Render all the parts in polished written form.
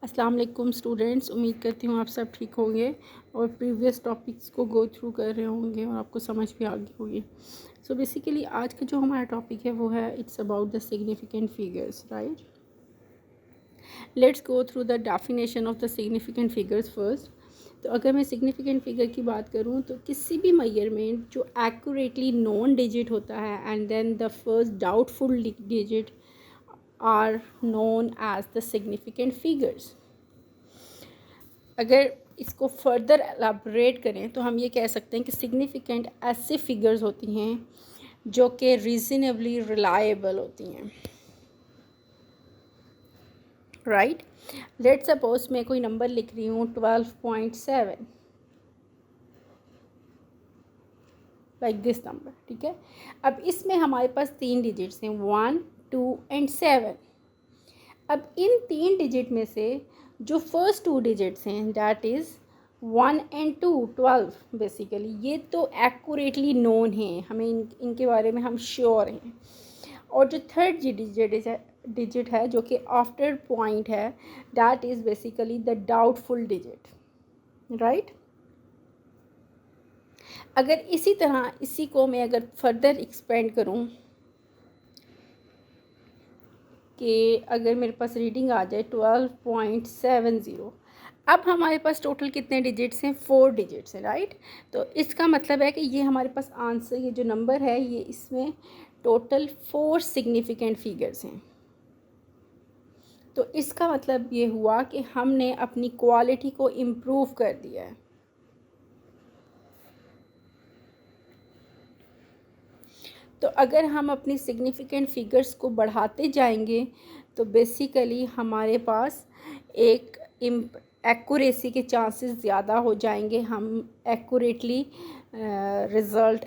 अस्सलाम वालेकुम स्टूडेंट्स, उम्मीद करती हूँ आप सब ठीक होंगे और प्रीवियस टॉपिक्स को गो थ्रू कर रहे होंगे और आपको समझ भी आ गई होगी। सो बेसिकली आज का जो हमारा टॉपिक है वो है it's about the significant figures, right. Let's go through the definition of the significant figures first. तो अगर मैं सिग्निफिकेंट फिगर की बात करूँ तो किसी भी मेजरमेंट जो एक्यूरेटली नॉन डिजिट होता है and then the first doubtful digit are known as the significant figures। अगर इसको फर्दर एलाबोरेट करें तो हम ये कह सकते हैं कि सिग्निफिकेंट ऐसे फिगर्स होती हैं जो कि रीजनेबली रिलायबल होती हैं, राइट। लेट्स सपोज मैं कोई नंबर लिख रही हूँ 12.7, लाइक दिस नंबर, ठीक है। अब इसमें हमारे पास 3 डिजिट्स हैं 1, 2 एंड 7। अब इन 3 डिजिट में से जो फर्स्ट 2 डिजिट्स हैं दैट इज़ 1 एंड 2 12 बेसिकली, ये तो एक्यूरेटली नोन हैं, हमें इनके बारे में हम श्योर हैं। और जो थर्ड डिजिट है जो कि आफ्टर पॉइंट है that is basically the doubtful digit, right. अगर इसी तरह इसी को मैं अगर फर्दर एक्सपेंड करूँ कि अगर मेरे पास रीडिंग आ जाए 12.70, अब हमारे पास टोटल कितने डिजिट्स हैं? 4 डिजिट्स हैं, राइट। तो इसका मतलब है कि ये हमारे पास आंसर, ये जो नंबर है ये इसमें टोटल 4 सिग्निफिकेंट फिगर्स हैं। तो इसका मतलब ये हुआ कि हमने अपनी क्वालिटी को इम्प्रूव कर दिया है। तो अगर हम अपनी सिग्निफिकेंट फिगर्स को बढ़ाते जाएंगे तो बेसिकली हमारे पास एक एक्यूरेसी के चांसेस ज़्यादा हो जाएंगे, हम एक्यूरेटली रिज़ल्ट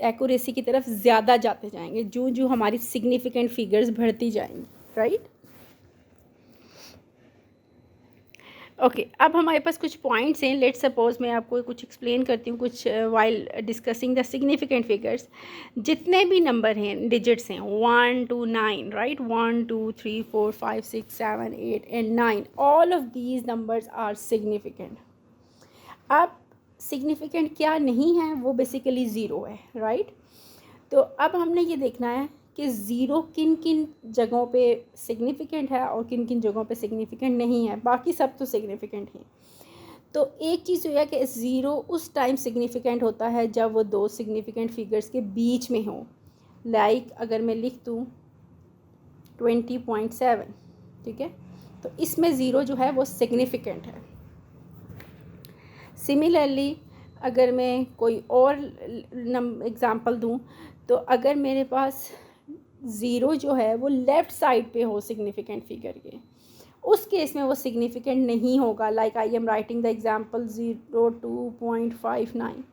एक्यूरेसी की तरफ ज़्यादा जाते जाएंगे जो जो हमारी सिग्निफिकेंट फिगर्स बढ़ती जाएंगी, राइट। ओके, अब हमारे पास कुछ पॉइंट्स हैं। लेट्स सपोज मैं आपको कुछ एक्सप्लेन करती हूँ कुछ while discussing the significant figures. जितने भी नंबर हैं, डिजिट्स हैं 1 to 9, right, 1 2 3 4 5 6 7 8 and 9, all of these numbers are significant. अब सिग्निफिकेंट क्या नहीं है वो बेसिकली ज़ीरो है, राइट। तो अब हमने ये देखना है कि ज़ीरो किन किन जगहों पे सिग्निफिकेंट है और किन किन जगहों पे सिग्निफिकेंट नहीं है, बाकी सब तो सिग्निफिकेंट हैं। तो एक चीज़ तो यह कि ज़ीरो उस टाइम सिग्निफिकेंट होता है जब वो 2 सिग्निफिकेंट फिगर्स के बीच में हो। लाइक अगर मैं लिख दूँ 20.7, ठीक है, तो इसमें ज़ीरो जो है वो सिग्निफिकेंट है। सिमिलरली अगर मैं कोई और एग्ज़ाम्पल दूँ तो अगर मेरे पास ज़ीरो जो है वो लेफ़्ट साइड पे हो सिग्निफिकेंट फिगर के, उस केस में वो सिग्निफिकेंट नहीं होगा। Like I am writing the example 02.59।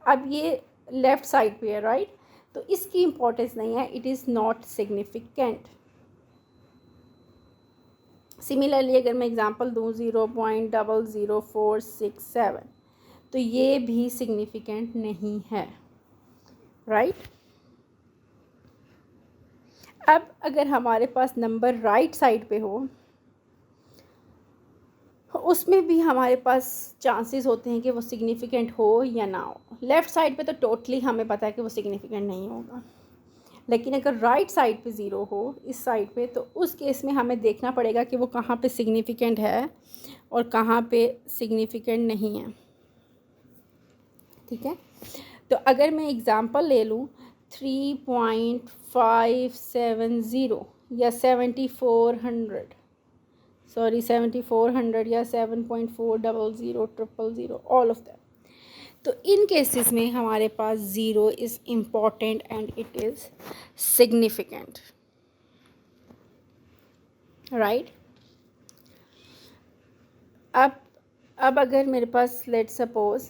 अब ये लेफ़्ट साइड पे है, राइट, तो इसकी इम्पोर्टेंस नहीं है, it is not significant. Similarly अगर मैं एग्जांपल दूँ 0.00467 तो ये भी सिग्निफिकेंट नहीं है, राइट। अब अगर हमारे पास नंबर राइट साइड पे हो उसमें भी हमारे पास चांसेस होते हैं कि वो सिग्निफिकेंट हो या ना हो। लेफ़्ट साइड पे तो टोटली हमें पता है कि वो सिग्निफिकेंट नहीं होगा, लेकिन अगर राइट साइड पे ज़ीरो हो इस साइड पे तो उस केस में हमें देखना पड़ेगा कि वो कहाँ पे सिग्निफिकेंट है और कहाँ पे सिग्निफिकेंट नहीं है, ठीक है। तो अगर मैं एग्ज़ाम्पल ले लूँ 3.570 या 7400 या 7.400 ऑल ऑफ दैम, तो इन केसेस में हमारे पास zero is important and it is significant, right. अब अगर मेरे पास लेट्स सपोज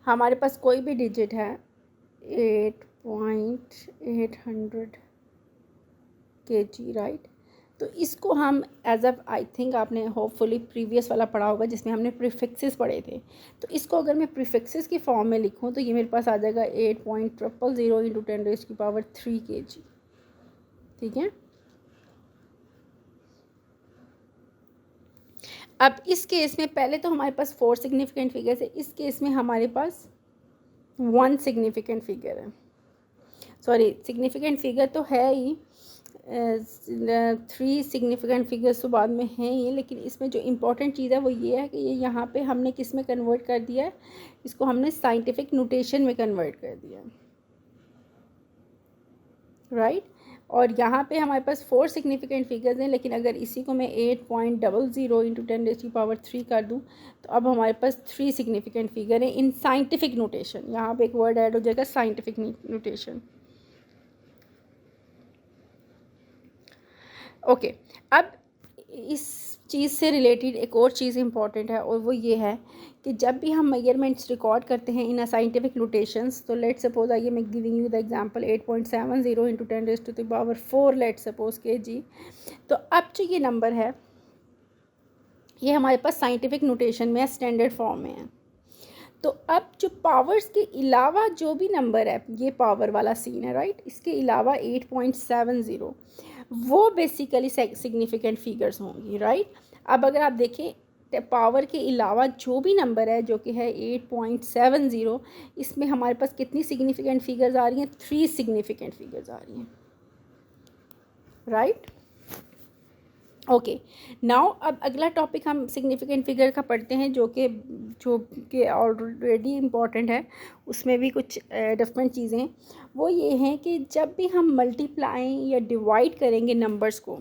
हमारे पास कोई भी डिजिट है 8.800 kg, राइट, तो इसको हम एज अ आई थिंक आपने होपफुली प्रीवियस वाला पढ़ा होगा जिसमें हमने प्रीफिक्सेस पढ़े थे। तो इसको अगर मैं प्रीफिक्सेस की फॉर्म में लिखूं तो ये मेरे पास आ जाएगा 8.000 × 10⁻³ kg, ठीक है। अब इस केस में पहले तो हमारे पास 4 सिग्निफिकेंट फिगर्स है, इस केस में हमारे पास 1 सिग्निफिकेंट फिगर है, सॉरी सिग्निफिकेंट फिगर तो है ही, 3 सिग्निफिकेंट फिगर्स तो बाद में हैं ही, लेकिन इसमें जो इम्पोर्टेंट चीज़ है वो ये है कि ये यहाँ पे हमने किस में कन्वर्ट कर दिया है, इसको हमने साइंटिफिक नोटेशन में कन्वर्ट कर दिया है, राइट। और यहाँ पे हमारे पास 4 सिग्निफिकेंट फिगर्स हैं, लेकिन अगर इसी को मैं 8.00 इंटू 10⁻³ कर दूँ तो अब हमारे पास 3 सिग्निफिकेंट फिगर हैं इन साइंटिफिक नोटेशन। यहाँ पे एक वर्ड ऐड हो जाएगा साइंटिफिक नोटेशन। ओके, अब इस चीज़ से रिलेटेड एक और चीज़ इंपॉर्टेंट है, और वो ये है कि जब भी हम मेजरमेंट्स रिकॉर्ड करते हैं इन अ साइंटिफिक नोटेशंस, तो let suppose I am giving you the example 8.70 into 10⁻⁴ let suppose kg। तो अब जो ये नंबर है ये हमारे पास साइंटिफिक नोटेशन में स्टैंडर्ड फॉर्म में है। तो अब जो पावर्स के अलावा जो भी नंबर है, ये पावर वाला सीन है, राइट, इसके अलावा 8.70 वो बेसिकली सिग्निफिकेंट फिगर्स होंगी, राइट। अब अगर आप देखें पावर के अलावा जो भी नंबर है जो कि है 8.70, इसमें हमारे पास कितनी सिग्निफिकेंट फिगर्स आ रही हैं, 3 सिग्निफिकेंट फिगर्स आ रही हैं, राइट। ओके, नाउ अब अगला टॉपिक हम सिग्निफिकेंट फिगर का पढ़ते हैं, जो कि ऑलरेडी इम्पॉर्टेंट है, उसमें भी कुछ डिफरेंट चीज़ें हैं। वो ये हैं कि जब भी हम मल्टीप्लाई या डिवाइड करेंगे नंबर्स को,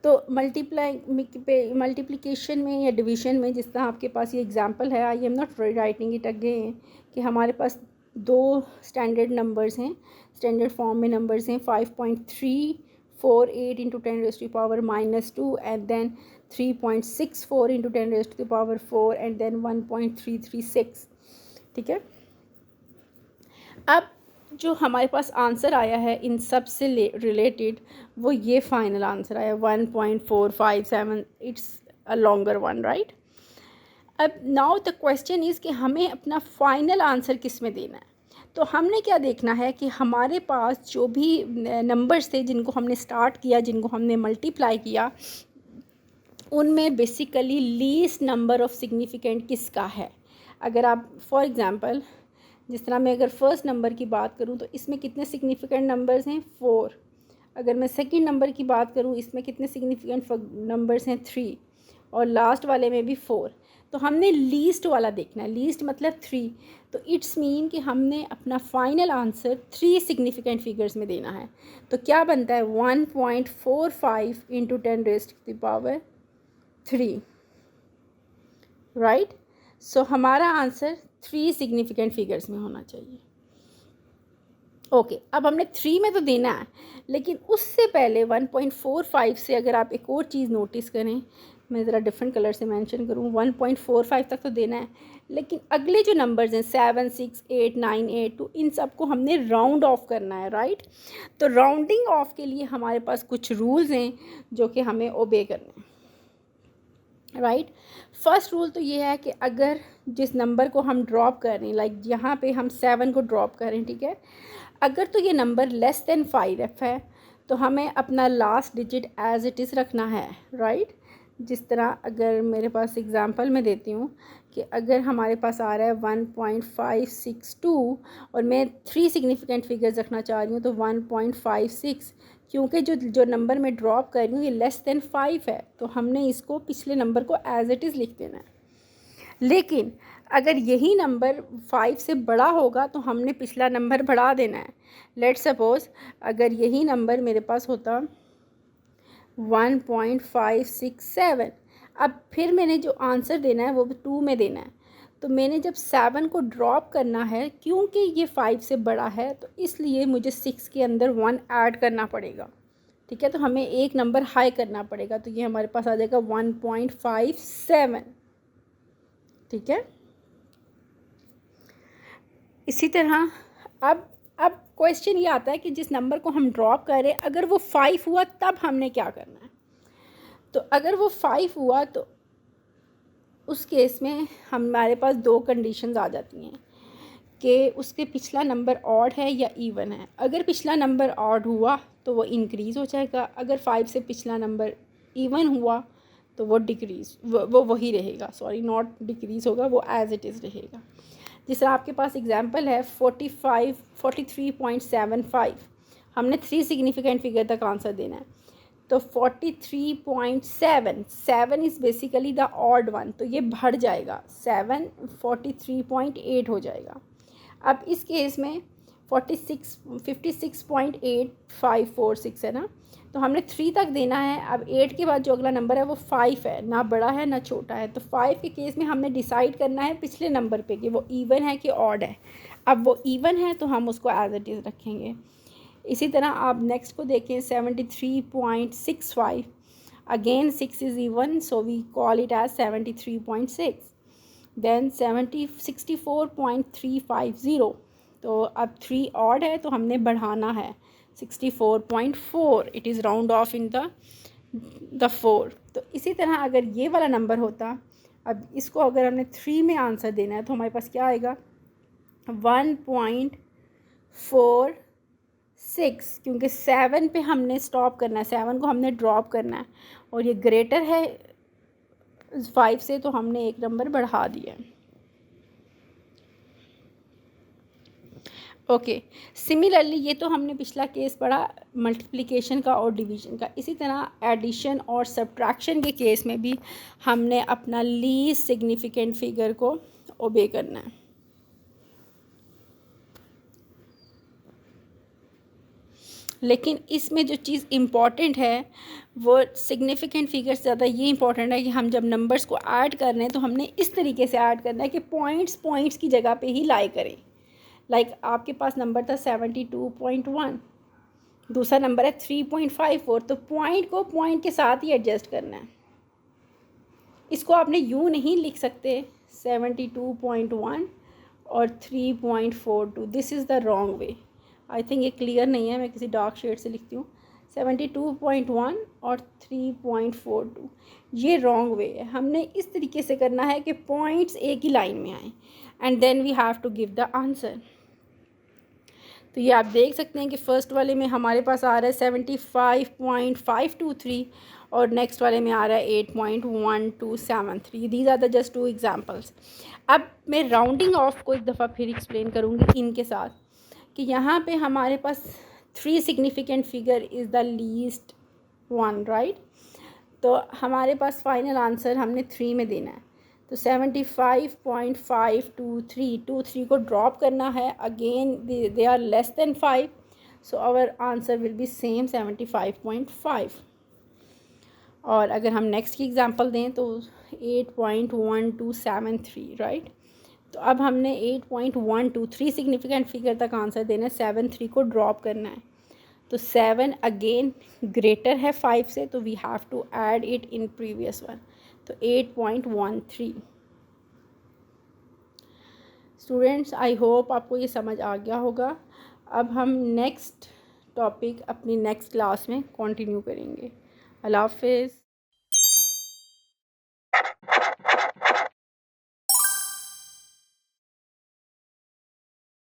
तो मल्टीप्लिकेशन में या डिवीज़न में, जिस तरह आपके पास ये एग्जांपल है, I am not writing it again, कि हमारे पास 2 स्टैंडर्ड नंबर्स हैं, स्टैंडर्ड फॉर्म में नंबर्स हैं 5.348 into 10⁻⁻² and then 3.64 into 10⁻⁴ and then 1.336, ठीक है। अब जो हमारे पास आंसर आया है इन सब से रिलेटेड, वो ये फाइनल आंसर आया 1.457, it's a longer one, right. अब नाउ द क्वेश्चन इज़ कि हमें अपना फाइनल आंसर किस में देना है। तो हमने क्या देखना है कि हमारे पास जो भी नंबर्स थे जिनको हमने स्टार्ट किया, जिनको हमने मल्टीप्लाई किया, उनमें basically least number of significant किसका है। अगर आप फॉर एग्ज़ाम्पल, जिस तरह मैं अगर फर्स्ट नंबर की बात करूं तो इसमें कितने सिग्निफिकेंट नंबर्स हैं, 4। अगर मैं सेकंड नंबर की बात करूं, इसमें कितने सिग्निफिकेंट नंबर्स हैं, 3, और लास्ट वाले में भी 4। तो हमने लीस्ट वाला देखना है, लीस्ट मतलब 3। तो इट्स मीन कि हमने अपना फाइनल आंसर 3 सिग्निफिकेंट फिगर्स में देना है। तो क्या बनता है 1.45 इंटू 10⁻³ राइट। सो हमारा आंसर 3 सिग्निफिकेंट फिगर्स में होना चाहिए। ओके, अब हमने 3 में तो देना है, लेकिन उससे पहले 1.45 से अगर आप एक और चीज़ नोटिस करें, मैं ज़रा डिफरेंट कलर से मेंशन करूँ, 1.45 तक तो देना है, लेकिन अगले जो नंबर्स हैं 7, 6, 8, 9, 8, 2, इन सब को हमने राउंड ऑफ करना है, राइट। तो राउंडिंग ऑफ के लिए हमारे पास कुछ रूल्स हैं जो कि हमें ओबे करने हैं, राइट। फर्स्ट रूल तो ये है कि अगर जिस नंबर को हम ड्रॉप कर रहे हैं, लाइक यहाँ पे हम 7 को ड्रॉप करें, ठीक है, अगर तो ये नंबर लेस देन 5 है तो हमें अपना last digit as it is रखना है, राइट। जिस तरह अगर मेरे पास एग्जांपल मैं देती हूँ कि अगर हमारे पास आ रहा है 1.562 और मैं 3 सिग्निफिकेंट फिगर्स रखना चाह रही हूँ, तो 1.56, क्योंकि जो नंबर मैं ड्रॉप कर रही हूँ ये लेस देन 5 है, तो हमने इसको पिछले नंबर को एज इट इज़ लिख देना है। लेकिन अगर यही नंबर 5 से बड़ा होगा तो हमने पिछला नंबर बढ़ा देना है। लेट सपोज़ अगर यही नंबर मेरे पास होता 1.567, अब फिर मैंने जो आंसर देना है वो 2 में देना है, तो मैंने जब 7 को ड्रॉप करना है, क्योंकि ये 5 से बड़ा है, तो इसलिए मुझे 6 के अंदर 1 ऐड करना पड़ेगा, ठीक है। तो हमें एक नंबर हाई करना पड़ेगा, तो ये हमारे पास आ जाएगा 1.57, ठीक है। इसी तरह अब क्वेश्चन ये आता है कि जिस नंबर को हम ड्रॉप करें, अगर वो 5 हुआ तब हमने क्या करना है। तो अगर वो 5 हुआ तो उस केस में हमारे पास 2 कंडीशंस आ जाती हैं कि उसके पिछला नंबर ऑड है या इवन है। अगर पिछला नंबर ऑड हुआ तो वो इंक्रीज़ हो जाएगा, अगर 5 से पिछला नंबर इवन हुआ तो वो डिक्रीज़ वो वही रहेगा, सॉरी नॉट डिक्रीज़ होगा, वो एज इट इज़ रहेगा। जिस तरह आपके पास एग्जांपल है 43.75, हमने 3 सिग्निफिकेंट फिगर तक आंसर देना है। तो 43.7, 7 is basically the odd one, तो ये बढ़ जाएगा, 7 43.8 हो जाएगा। अब इस केस में 56.8546 है ना, तो हमने 3 तक देना है। अब 8 के बाद जो अगला नंबर है वो 5 है, ना बड़ा है ना छोटा है। तो 5 के केस में हमने डिसाइड करना है पिछले नंबर पे कि वो इवन है कि ऑड है। अब वो इवन है तो हम उसको एज इट इज़ रखेंगे। इसी तरह आप नेक्स्ट को देखें 73.65, again 6 is even, so we call it as 73.6। Then 64.350, तो अब 3 ऑड है तो हमने बढ़ाना है 64.4, it is round of in the 4। तो इसी तरह अगर ये वाला नंबर होता, अब इसको अगर हमने 3 में आंसर देना है तो हमारे पास क्या आएगा 1.46, क्योंकि 7 पे हमने स्टॉप करना है, 7 को हमने ड्रॉप करना है और ये ग्रेटर है 5 से, तो हमने एक नंबर बढ़ा दिया। ओके, सिमिलरली ये तो हमने पिछला केस पढ़ा मल्टीप्लिकेशन का और डिवीजन का। इसी तरह एडिशन और सब्ट्रैक्शन के केस में भी हमने अपना लीस्ट सिग्निफिकेंट फिगर को ओबे करना है। लेकिन इसमें जो चीज़ इम्पॉर्टेंट है वो सिग्निफिकेंट फिगर से ज़्यादा ये इम्पॉर्टेंट है कि हम जब नंबर्स को ऐड कर रहे हैं तो हमने इस तरीके से ऐड करना है कि पॉइंट्स की जगह पे ही लाई करें। लाइक आपके पास नंबर था 72.1, दूसरा नंबर है 3.54, तो पॉइंट को पॉइंट के साथ ही एडजस्ट करना है। इसको आपने यूँ नहीं लिख सकते 72.1 और 3.42, this is the wrong way. I think ये क्लियर नहीं है, मैं किसी डार्क शेड से लिखती हूँ 72.1 और 3.42, ये रॉन्ग वे है। हमने इस तरीके से करना है कि पॉइंट्स एक ही लाइन में आए and then we have to give the answer. तो ये आप देख सकते हैं कि फ़र्स्ट वाले में हमारे पास आ रहा है 75.523 और नेक्स्ट वाले में आ रहा है 8.1273। These are the just 2 examples. अब मैं राउंडिंग ऑफ को एक दफ़ा फिर एक्सप्लेन करूँगी इनके साथ कि यहाँ पे हमारे पास 3 significant figure is the least one, right. तो हमारे पास फाइनल आंसर हमने 3 में देना है, तो 75.523 को ड्रॉप करना है। Again they are less than 5, so our answer will be same 75.5। और अगर हम नेक्स्ट की एग्जांपल दें तो 8.1273, राइट। तो अब हमने 8.123 सिग्निफिकेंट फिगर तक आंसर देना है, 73 को ड्रॉप करना है। तो 7 अगेन ग्रेटर है 5 से, तो we have to add it in previous one, तो 8.13। स्टूडेंट्स, आई होप आपको ये समझ आ गया होगा। अब हम नेक्स्ट टॉपिक अपनी नेक्स्ट क्लास में कंटिन्यू करेंगे। अल्लाह हाफ़िज़।